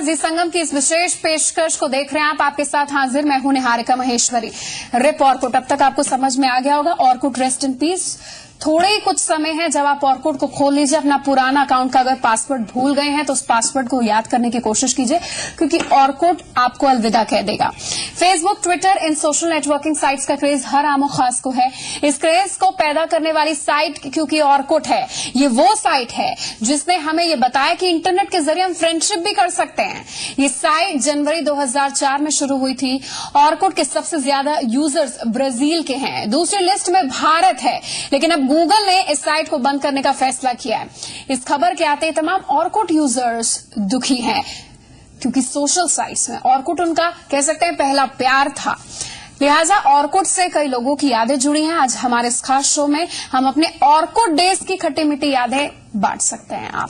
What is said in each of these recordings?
जी संगम की इस विशेष पेशकश को देख रहे हैं आप। आपके साथ हाजिर मैं हूं निहारिका महेश्वरी। रिप ऑर्कुट, अब तक आपको समझ में आ गया होगा। Orkut rest in peace. थोड़े ही कुछ समय है जब आप ऑर्कुट को खोल लीजिए। अपना पुराना अकाउंट का अगर पासवर्ड भूल गए हैं तो उस पासवर्ड को याद करने की कोशिश कीजिए, क्योंकि ऑर्कुट आपको अलविदा कह देगा। फेसबुक, ट्विटर, इन सोशल नेटवर्किंग साइट्स का क्रेज हर आमो खास को है। इस क्रेज को पैदा करने वाली साइट क्योंकि ऑर्कुट है, ये वो साइट है जिसने हमें ये बताया कि इंटरनेट के जरिए हम फ्रेंडशिप भी कर सकते हैं। ये साइट जनवरी 2004 में शुरू हुई थी। ऑर्कुट के सबसे ज्यादा यूजर्स ब्राजील के हैं, दूसरी लिस्ट में भारत है, लेकिन अब गूगल ने इस साइट को बंद करने का फैसला किया है। इस खबर के आते ही तमाम ऑर्कुट यूजर्स दुखी हैं, क्योंकि सोशल साइट्स में ऑर्कुट उनका कह सकते हैं पहला प्यार था। लिहाजा ऑर्कुट से कई लोगों की यादें जुड़ी हैं। आज हमारे इस खास शो में हम अपने ऑर्कुट डेज की खट्टी मीठी यादें बांट सकते हैं आप।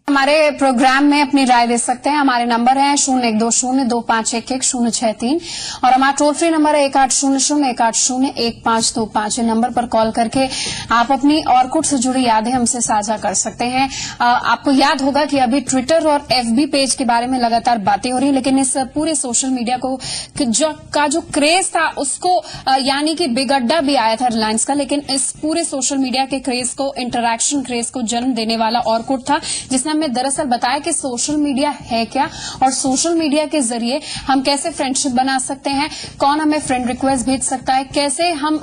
हमारे प्रोग्राम में अपनी राय दे सकते हैं। हमारे नंबर हैं 0120251106 और हमारा टोल फ्री नंबर है 180018018525। नंबर पर कॉल करके आप अपनी ऑर्कुट से जुड़ी यादें हमसे साझा कर सकते हैं। आपको याद होगा कि अभी ट्विटर और एफबी पेज के बारे में लगातार बातें हो रही है, लेकिन इस पूरे सोशल मीडिया को जो क्रेज था उसको यानी कि बिग अड्डा भी आया था रिलायंस का, लेकिन इस पूरे सोशल मीडिया के क्रेज को, इंटरैक्शन क्रेज को जन्म देने वाला ऑर्कुट था, जिसने हमें दरअसल बताया कि सोशल मीडिया है क्या और सोशल मीडिया के जरिए हम कैसे फ्रेंडशिप बना सकते हैं, कौन हमें फ्रेंड रिक्वेस्ट भेज सकता है, कैसे हम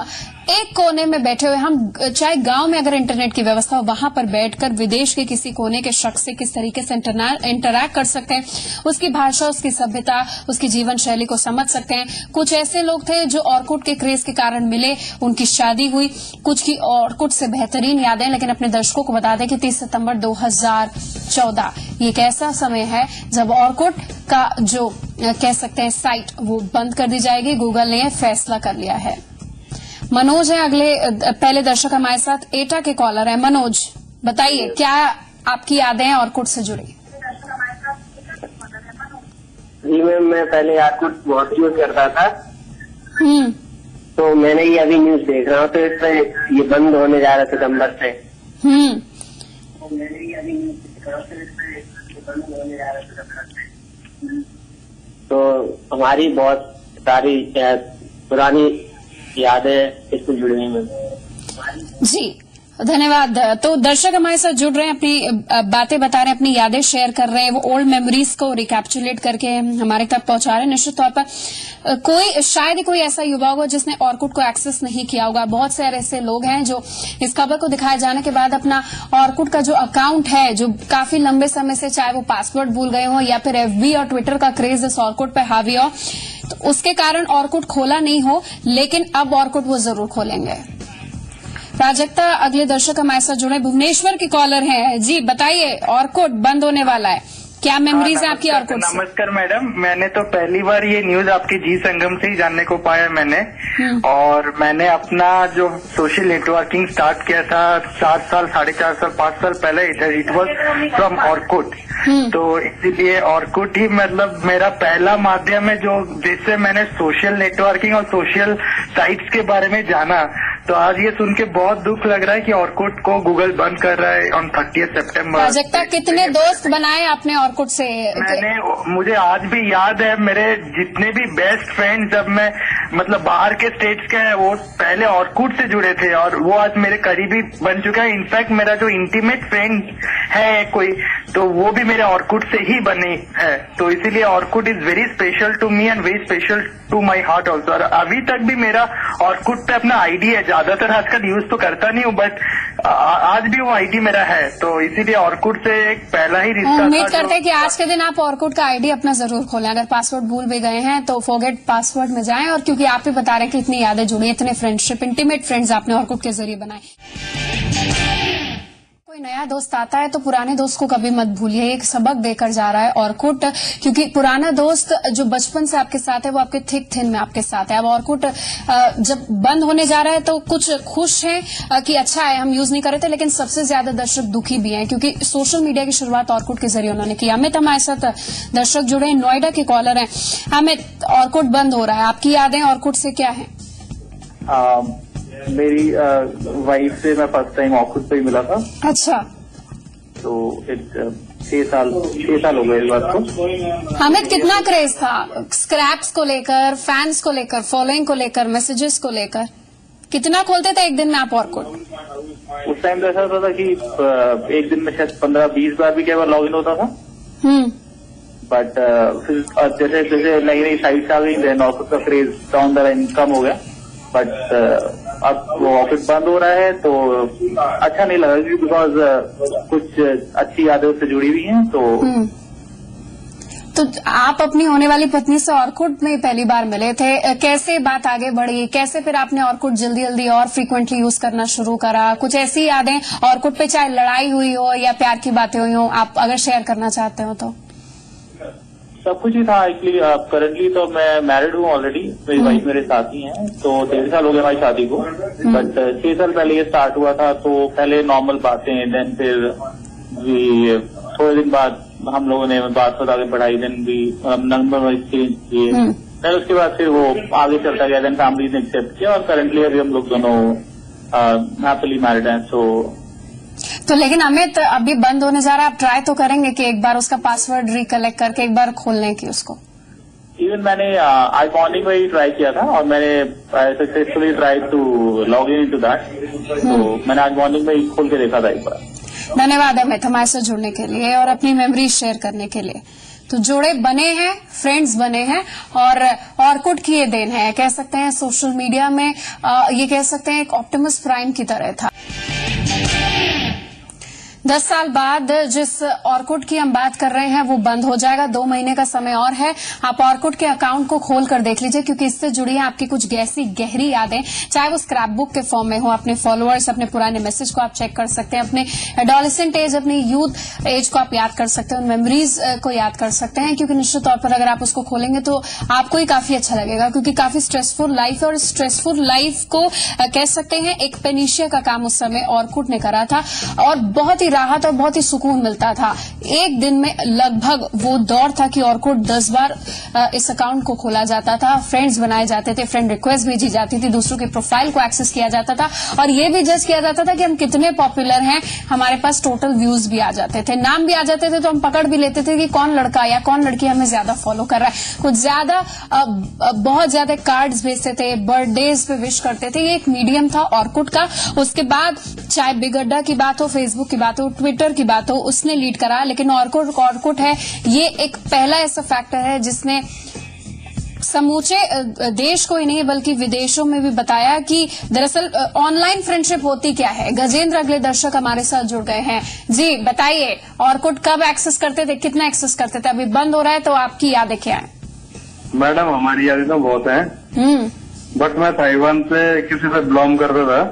एक कोने में बैठे हुए, हम चाहे गांव में अगर इंटरनेट की व्यवस्था हो वहां पर बैठकर विदेश के किसी कोने के शख्स से किस तरीके से इंटरैक्ट कर सकते हैं, उसकी भाषा, उसकी सभ्यता, उसकी जीवन शैली को समझ सकते हैं। कुछ ऐसे लोग थे जो ऑर्कुट के क्रेज के कारण मिले, उनकी शादी हुई, कुछ की ऑर्कुट से बेहतरीन यादें। लेकिन अपने दर्शकों को बता दें कि 30 सितंबर 2014 ये एक ऐसा समय है जब ऑर्कुट का जो कह सकते हैं साइट वो बंद कर दी जाएगी। गूगल ने यह फैसला कर लिया है। मनोज है पहले दर्शक हमारे साथ, एटा के कॉलर है। मनोज, बताइए क्या आपकी यादें हैं ऑर्कुट से जुड़ी? जी मैम, मैं पहले ऑर्कुट बहुत यूज करता था। तो मैंने ये अभी न्यूज देख रहा हूँ तो इसमें ये बंद होने जा रहा है सितंबर से। तो मैंने ये अभी न्यूज देख रहा हूँ तो इसमें ये बंद होने जा रहा है सितंबर से। तो हमारी बहुत सारी पुरानी यादें इससे जुड़ी हुई हैं। जी धन्यवाद। तो दर्शक हमारे साथ जुड़ रहे हैं, अपनी बातें बता रहे हैं, अपनी यादें शेयर कर रहे हैं, वो ओल्ड मेमोरीज को रिकैप्चुलेट करके हमारे तक पहुंचा रहे हैं। निश्चित तौर पर शायद ही कोई ऐसा युवा होगा जिसने ऑर्कुट को एक्सेस नहीं किया होगा। बहुत सारे ऐसे लोग हैं जो इस खबर को दिखाए जाने के बाद अपना ऑर्कुट का जो अकाउंट है, जो काफी लंबे समय से चाहे वो पासवर्ड भूल गए हो या फिर एफबी और ट्विटर का क्रेज इस ऑर्कुट पे हावी हो, तो उसके कारण ऑर्कुट खोला नहीं हो, लेकिन अब ऑर्कुट वो जरूर खोलेंगे। प्राजक्ता अगले दर्शक हमारे साथ जुड़े, भुवनेश्वर की कॉलर हैं। जी बताइए, ऑर्कुट बंद होने वाला है, क्या मेमोरीज है आपकी ऑर्कुट से? नमस्कार मैडम, मैंने तो पहली बार ये न्यूज आपके जी संगम से ही जानने को पाया मैंने। और मैंने अपना जो सोशल नेटवर्किंग स्टार्ट किया था 4 साल, 4.5 साल, 5 साल पहले, इट वॉज फ्रॉम ऑर्कुट। तो इसीलिए ऑर्कुट ही मतलब मेरा पहला माध्यम है जो जिससे मैंने सोशल नेटवर्किंग और सोशल साइट्स के बारे में जाना। तो आज ये सुन के बहुत दुख लग रहा है कि ऑर्कुट को गूगल बंद कर रहा है ऑन 30 सितंबर। प्राजक्ता, कितने दोस्त बनाए आपने ऑर्कुट से? मुझे आज भी याद है, मेरे जितने भी बेस्ट फ्रेंड जब मैं मतलब बाहर के स्टेट्स के हैं वो पहले ऑर्कुट से जुड़े थे और वो आज मेरे करीबी बन चुका है। इनफैक्ट मेरा जो इंटीमेट फ्रेंड है कोई, तो वो भी मेरे ऑर्कुट से ही बनी है। तो इसीलिए Orkut is very special to me and very special to my heart also. और अभी तक भी मेरा ऑर्कुट पे अपना आईडी है, ज्यादातर आजकल यूज तो करता नहीं हूँ, बट आज भी वो आईडी मेरा है। तो इसीलिए ऑर्कुट से एक पहला ही रिश्ता। उम्मीद करते हैं कि आज के दिन आप ऑर्कुट का आईडी अपना जरूर खोलें। अगर पासवर्ड भूल भी गए हैं तो फॉरगेट पासवर्ड में जाएं। और क्योंकि आप भी बता रहे हैं कि इतनी यादें जुड़ी, इतने फ्रेंडशिप, इंटीमेट फ्रेंड्स आपने ऑर्कुट के जरिए बनाए। कोई नया दोस्त आता है तो पुराने दोस्त को कभी मत भूलिए। एक सबक देकर जा रहा है ऑर्कुट, क्योंकि पुराना दोस्त जो बचपन से आपके साथ है वो आपके थिक थिन में आपके साथ है। अब ऑर्कुट जब बंद होने जा रहा है तो कुछ खुश हैं कि अच्छा है हम यूज नहीं कर रहे थे, लेकिन सबसे ज्यादा दर्शक दुखी भी हैं क्योंकि सोशल मीडिया की शुरुआत ऑर्कुट के जरिए उन्होंने की। अमित हमारे साथ दर्शक जुड़े हैं, नोएडा के कॉलर हैं। अमित, ऑर्कुट बंद हो रहा है, आपकी यादें ऑर्कुट से क्या है? मेरी वाइफ से मैं फर्स्ट टाइम ऑर्कुट पे ही मिला था। अच्छा, तो 6 साल हो गए इस बात को। अमित, कितना क्रेज था स्क्रैप्स को लेकर, फैंस को लेकर, फॉलोइंग को लेकर, मैसेजेस को लेकर? कितना खोलते थे एक दिन में आप ऑर्कुट? उस टाइम तो ऐसा होता था कि एक दिन में शायद 15-20 बार भी क्या लॉग इन होता था। बट फिर जैसे जैसे नई नई साइट्स आ गई, देन ऑर्कुट का क्रेज डाउन द लाइन कम हो गया। बट अब वो ऑर्कुट बंद हो रहा है तो अच्छा नहीं लगा, बिकॉज कुछ अच्छी यादें उससे जुड़ी हुई हैं। तो आप अपनी होने वाली पत्नी से ऑर्कुट में पहली बार मिले थे, कैसे बात आगे बढ़ी? कैसे फिर आपने ऑर्कुट जल्दी जल्दी और फ्रीक्वेंटली यूज करना शुरू करा? कुछ ऐसी यादें ऑर्कुट पे, चाहे लड़ाई हुई हो या प्यार की बातें हुई हो, आप अगर शेयर करना चाहते हो तो? सब कुछ ही था एक्चुअली। करंटली तो मैं मैरिड हूँ ऑलरेडी, मेरी वाइफ मेरे साथ ही हैं, तो 1.5 साल हो गए हमारी शादी को। बट 6 साल पहले ये स्टार्ट हुआ था, तो पहले नॉर्मल बातें, देन फिर थोड़े दिन बाद हम लोगों ने बात आगे बढ़ाई, देन भी नंबर एक्सचेंज किए, देन उसके बाद फिर वो आगे चलता गया, देन फैमिली ने एक्सेप्ट किया और करंटली अभी हम लोग दोनों हैप्पीली मैरिड हैं। तो लेकिन अमित, अभी बंद होने जा रहा है, आप ट्राई तो करेंगे कि एक बार उसका पासवर्ड रिकलेक्ट करके एक बार खोलने की उसको? इवन मैंने आज मॉर्निंग में ही ट्राई किया था और मैंने successfully try to log in to that. तो मैंने आज मॉर्निंग में ही खोल के देखा था एक बार। धन्यवाद अमित हमारे साथ जुड़ने के लिए और अपनी मेमोरीज शेयर करने के लिए। तो जोड़े बने हैं, फ्रेंड्स बने हैं और ऑर्कुट की ये देन है, कह सकते हैं सोशल मीडिया में ये कह सकते हैं एक ऑप्टिमस प्राइम की तरह था। 10 साल बाद जिस ऑर्कुट की हम बात कर रहे हैं वो बंद हो जाएगा। 2 महीने का समय और है। आप ऑर्कुट के अकाउंट को खोल कर देख लीजिए, क्योंकि इससे जुड़ी है आपकी कुछ ऐसी गहरी यादें, चाहे वो स्क्रैप बुक के फॉर्म में हो, अपने फॉलोअर्स, अपने पुराने मैसेज को आप चेक कर सकते हैं, अपने एडोलेसेंट एज, अपने यूथ एज को आप याद कर सकते हैं, उन मेमोरीज को याद कर सकते हैं। क्योंकि निश्चित तौर पर अगर आप उसको खोलेंगे तो आपको ही काफी अच्छा लगेगा, क्योंकि काफी स्ट्रेसफुल लाइफ है और स्ट्रेसफुल लाइफ को कह सकते हैं एक पेनिशिया का काम उस समय ऑर्कुट ने करा था और बहुत ही राहत और बहुत ही सुकून मिलता था। एक दिन में लगभग वो दौर था कि ऑर्कुट 10 बार इस अकाउंट को खोला जाता था, फ्रेंड्स बनाए जाते थे, फ्रेंड रिक्वेस्ट भेजी जाती थी, दूसरों के प्रोफाइल को एक्सेस किया जाता था और ये भी जज किया जाता था कि हम कितने पॉपुलर हैं। हमारे पास टोटल व्यूज भी आ जाते थे, नाम भी आ जाते थे, तो हम पकड़ भी लेते थे कि कौन लड़का या कौन लड़की हमें ज्यादा फॉलो कर रहा है। कुछ ज्यादा बहुत ज्यादा कार्ड्स भेजते थे, बर्थडेज पे विश करते थे। ये एक मीडियम था ऑर्कुट का। उसके बाद चाहे बिग अड्डा की बात हो, फेसबुक की बात हो, ट्विटर की बात हो, उसने लीड करा। लेकिन ऑर्कुट है ये एक पहला ऐसा फैक्टर है जिसने समूचे देश को ही नहीं बल्कि विदेशों में भी बताया कि दरअसल ऑनलाइन फ्रेंडशिप होती क्या है। गजेंद्र अगले दर्शक हमारे साथ जुड़ गए हैं। जी बताइए, ऑर्कुट कब एक्सेस करते थे, कितना एक्सेस करते थे? अभी बंद हो रहा है तो आपकी यादें क्या है? मैडम हमारी यादें तो बहुत हैं, बट मैं ताइवान से किसी से बिलोंग करता था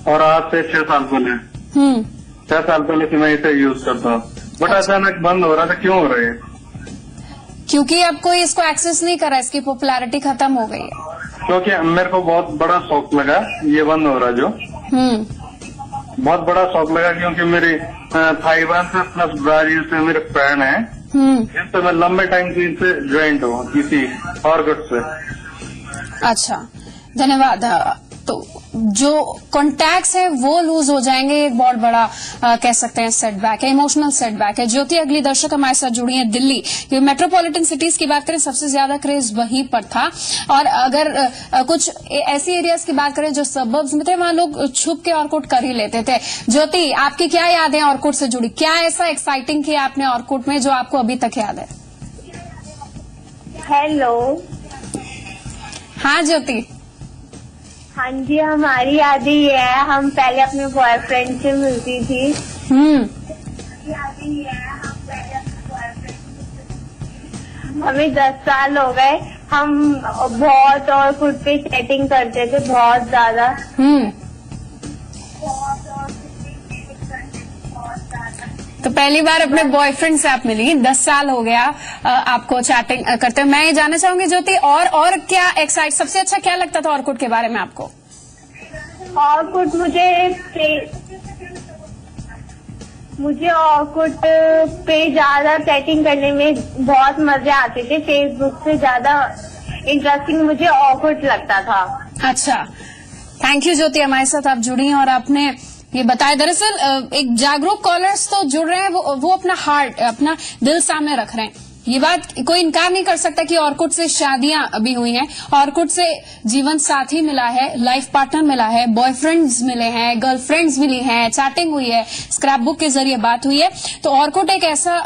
और आज से 6 साल पहले 6 साल पहले से मैं इसे यूज करता हूँ, बट अचानक बंद हो रहा था। क्यों हो रही है? क्योंकि अब कोई इसको एक्सेस नहीं कर रहा, इसकी पॉपुलैरिटी खत्म हो गई है। क्योंकि मेरे को बहुत बड़ा शौक लगा ये बंद हो रहा जो बहुत बड़ा शौक लगा, क्योंकि मेरी ताइवान से प्लस ब्राजील से मेरे फ्रेंड है, जिनसे मैं लंबे टाइम से इनसे ज्वाइंट हूँ किसी ऑर्कुट से। अच्छा, धन्यवाद। तो जो कॉन्टैक्ट्स है वो लूज हो जाएंगे, एक बहुत बड़ा कह सकते हैं सेटबैक है, इमोशनल सेटबैक है। ज्योति अगली दर्शक हमारे साथ जुड़ी है दिल्ली। ये मेट्रोपॉलिटन सिटीज की बात करें, सबसे ज्यादा क्रेज वहीं पर था और अगर कुछ ऐसी एरियाज की बात करें जो सबर्ब्स में थे, वहां लोग छुप के ऑर्कुट कर ही लेते थे। ज्योति, आपकी क्या यादें ऑर्कुट से जुड़ी? क्या ऐसा एक्साइटिंग किया आपने ऑर्कुट में जो आपको अभी तक याद है? हेलो। हाँ ज्योति। हाँ जी, हमारी यादें ये है, हम पहले अपने बॉयफ्रेंड से मिलती थी। हमें 10 साल हो गए, हम बहुत ऑर्कुट पे चैटिंग करते थे, बहुत ज्यादा। तो पहली बार अपने बॉयफ्रेंड से आप मिली, 10 साल हो गया आपको चैटिंग करते हुए। मैं ये जानना चाहूंगी ज्योति, और क्या एक्साइट, सबसे अच्छा क्या लगता था ऑर्कुट के बारे में आपको? ऑर्कुट मुझे ऑर्कुट पे ज्यादा चैटिंग करने में बहुत मजे आते थे। फेसबुक से ज्यादा इंटरेस्टिंग मुझे ऑर्कुट लगता था। अच्छा, थैंक यू ज्योति, हमारे साथ आप जुड़ी हैं और आपने ये बताया। दरअसल एक जागरूक कॉलर्स तो जुड़ रहे हैं, वो अपना हार्ट, अपना दिल सामने रख रहे हैं। ये बात कोई इनकार नहीं कर सकता कि ऑर्कुट से शादियां भी हुई हैं, ऑर्कुट से जीवन साथी मिला है, लाइफ पार्टनर मिला है, बॉयफ्रेंड्स मिले हैं, गर्लफ्रेंड्स मिली हैं, चैटिंग हुई है, स्क्रैप बुक के जरिए बात हुई है। तो ऑर्कुट एक ऐसा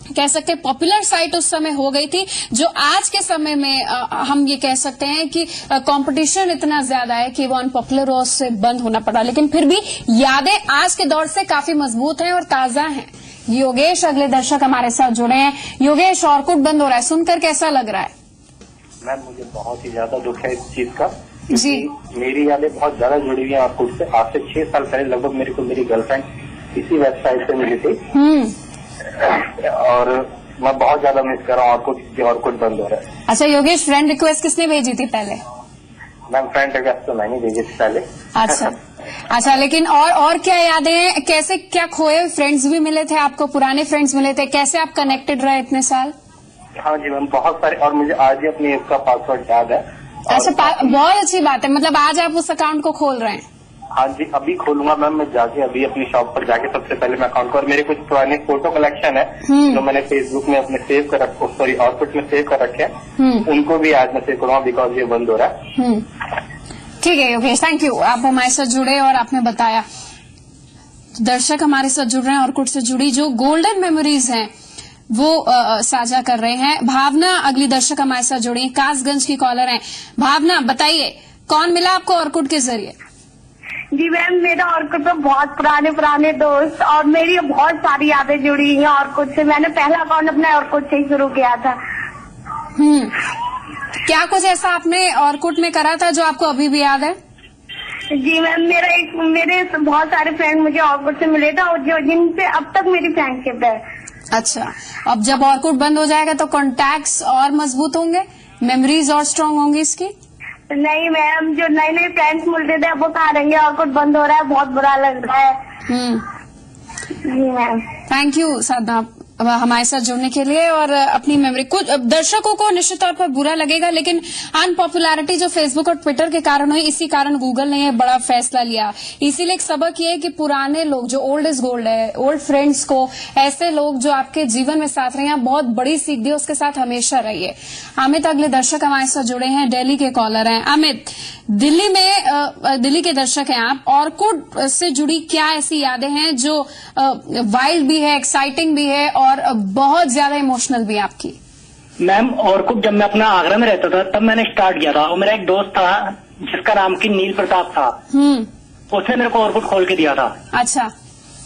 कह सकते हैं पॉपुलर साइट उस समय हो गई थी, जो आज के समय में हम ये कह सकते हैं कि कंपटीशन इतना ज्यादा है कि वो अनपॉपुलर और उससे बंद होना पड़ा। लेकिन फिर भी यादें आज के दौर से काफी मजबूत हैं और ताजा हैं। योगेश अगले दर्शक हमारे साथ जुड़े हैं। योगेश, ऑर्कुट बंद हो रहा है, सुनकर कैसा लग रहा है? मैम, मुझे बहुत ही ज्यादा दुख है इस चीज का। जी, मेरी यादें बहुत ज्यादा जुड़ी हुई हैं ऑर्कुट से। आज से 6 साल पहले लगभग मेरे को मेरी गर्लफ्रेंड इसी वेबसाइट से मिली थी और मैं बहुत ज्यादा मिस कर रहा हूँ ऑर्कुट बंद हो रहा है। अच्छा योगेश, फ्रेंड रिक्वेस्ट किसने भेजी थी पहले? मैम, फ्रेंड रिक्वेस्ट तो मैंने भेजी थी पहले। अच्छा, लेकिन और क्या यादें हैं? कैसे क्या खोए फ्रेंड्स भी मिले थे आपको, पुराने फ्रेंड्स मिले थे, कैसे आप कनेक्टेड रहे इतने साल? हाँ जी मैम, बहुत सारे, और मुझे आज ही अपनी इसका पासवर्ड याद है। अच्छा, बहुत अच्छी बात है, मतलब आज आप उस अकाउंट को खोल रहे हैं? हाँ जी, अभी खोलूंगा मैम। मैं जाके अभी अपनी शॉप पर जाके सबसे पहले मैं अकाउंट को, और मेरे कुछ पुराने फोटो कलेक्शन है जो मैंने फेसबुक में अपने सेव कर सॉरी ऑर्कुट में सेव कर रखे हैं, उनको भी आज मैं सेव करूँगा बिकॉज ये बंद हो रहा है। ठीक है योगेश, थैंक यू, आप हमारे साथ जुड़े और आपने बताया। दर्शक हमारे साथ जुड़ रहे हैं ऑर्कुट से जुड़ी जो गोल्डन मेमोरीज हैं वो साझा कर रहे हैं। भावना अगली दर्शक हमारे साथ जुड़ी, कासगंज की कॉलर हैं। भावना, बताइए कौन मिला आपको ऑर्कुट के जरिए? जी मैम, मेरा ऑर्कुट पे बहुत पुराने दोस्त और मेरी बहुत सारी यादें जुड़ी हैं ऑर्कुट से। मैंने पहला अकाउंट अपना ऑर्कुट से ही शुरू किया था। क्या कुछ ऐसा आपने ऑर्कुट में करा था जो आपको अभी भी याद है? जी मैम, मेरे बहुत सारे फ्रेंड मुझे ऑर्कुट से मिले थे और जो जिनसे अब तक मेरी फ्रेंडशिप है। अच्छा, अब जब ऑर्कुट बंद हो जाएगा तो कॉन्टैक्ट्स और मजबूत होंगे, मेमोरीज और स्ट्रांग होंगी इसकी? नहीं मैम, जो नए फ्रेंड्स मिलते थे वो कहाँ रहेंगे? ऑर्कुट बंद हो रहा है, बहुत बुरा लग रहा है। जी मैम, थैंक यू साधना हमारे साथ जुड़ने के लिए और अपनी मेमोरी। कुछ दर्शकों को निश्चित तौर पर बुरा लगेगा, लेकिन अनपॉपुलैरिटी जो फेसबुक और ट्विटर के कारण हुई, इसी कारण गूगल ने यह बड़ा फैसला लिया। इसीलिए एक सबक ये है कि पुराने लोग जो ओल्ड इज गोल्ड है, ओल्ड फ्रेंड्स को, ऐसे लोग जो आपके जीवन में साथ रहे हैं, बहुत बड़ी सीख दी, उसके साथ हमेशा रहिए। अमित अगले दर्शक हमारे साथ जुड़े हैं, दिल्ली के कॉलर हैं। अमित, दिल्ली के दर्शक हैं आप, ऑर्कुट से जुड़ी क्या ऐसी यादें हैं जो वाइल्ड भी है, एक्साइटिंग भी है और बहुत ज्यादा इमोशनल भी आपकी? मैम, ऑर्कुट जब मैं अपना आगरा में रहता था तब मैंने स्टार्ट किया था और मेरा एक दोस्त था जिसका नाम की नील प्रताप था, उसने मेरे को ऑर्कुट खोल के दिया था। अच्छा,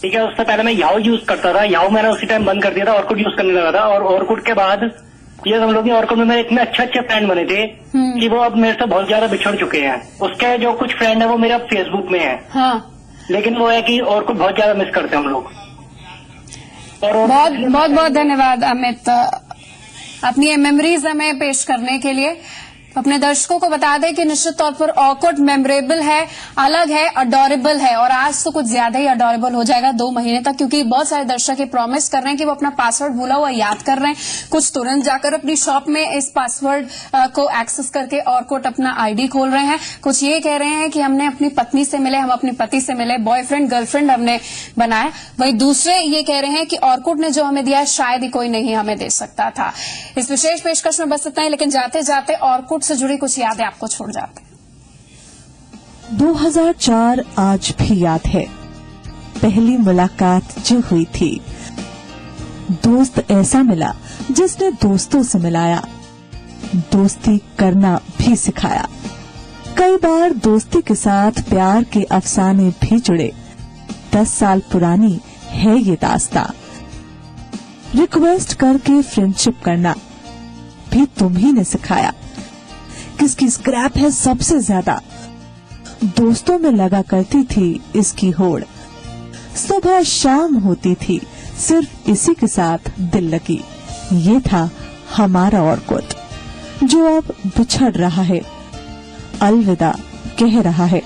ठीक है। उससे पहले मैं याहू यूज करता था, याहू मैंने उसी टाइम बंद कर दिया था, ऑर्कुट यूज करने लगा था। और ऑर्कुट के बाद ये हम लोग ऑर्कुट में मेरे इतने अच्छे फ्रेंड बने थे कि वो अब मेरे से बहुत ज्यादा बिछड़ चुके हैं। उसके जो कुछ फ्रेंड है वो मेरे अब फेसबुक में है। हाँ, लेकिन वो है कि ऑर्कुट बहुत ज्यादा मिस करते हैं हम लोग। बहुत धन्यवाद अमित, अपनी मेमोरीज हमें पेश करने के लिए। अपने दर्शकों को बता दें कि निश्चित तौर पर ऑर्कुट मेमोरेबल है, अलग है, अडोरेबल है और आज तो कुछ ज्यादा ही अडोरेबल हो जाएगा 2 महीने तक, क्योंकि बहुत सारे दर्शक ये प्रॉमिस कर रहे हैं कि वो अपना पासवर्ड भूला हुआ याद कर रहे हैं। कुछ तुरंत जाकर अपनी शॉप में इस पासवर्ड को एक्सेस करके ऑर्कुट अपना आईडी खोल रहे हैं। कुछ ये कह रहे हैं कि हमने अपनी पत्नी से मिले, हम अपने पति से मिले, बॉयफ्रेंड गर्लफ्रेंड हमने बनाया। वहीं दूसरे ये कह रहे हैं कि ऑर्कुट ने जो हमें दिया है शायद ही कोई नहीं हमें दे सकता था। इस विशेष पेशकश में बस इतना ही, लेकिन जाते जाते ऑर्कुट से जुड़ी कुछ यादें आपको छोड़ जाते हैं। 2004 आज भी याद है, पहली मुलाकात जो हुई थी। दोस्त ऐसा मिला जिसने दोस्तों से मिलाया, दोस्ती करना भी सिखाया। कई बार दोस्ती के साथ प्यार के अफसाने भी जुड़े। 10 साल पुरानी है ये दास्तां। रिक्वेस्ट करके फ्रेंडशिप करना भी तुम्ही ने सिखाया। किसकी स्क्रैप है सबसे ज्यादा, दोस्तों में लगा करती थी इसकी होड़। सुबह शाम होती थी सिर्फ इसी के साथ दिल लगी। ये था हमारा ऑर्कुट, जो अब बिछड़ रहा है, अलविदा कह रहा है।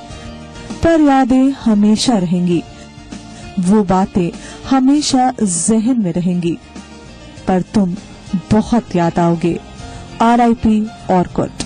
पर यादें हमेशा रहेंगी, वो बातें हमेशा जहन में रहेंगी। पर तुम बहुत याद आओगे। RIP Orkut.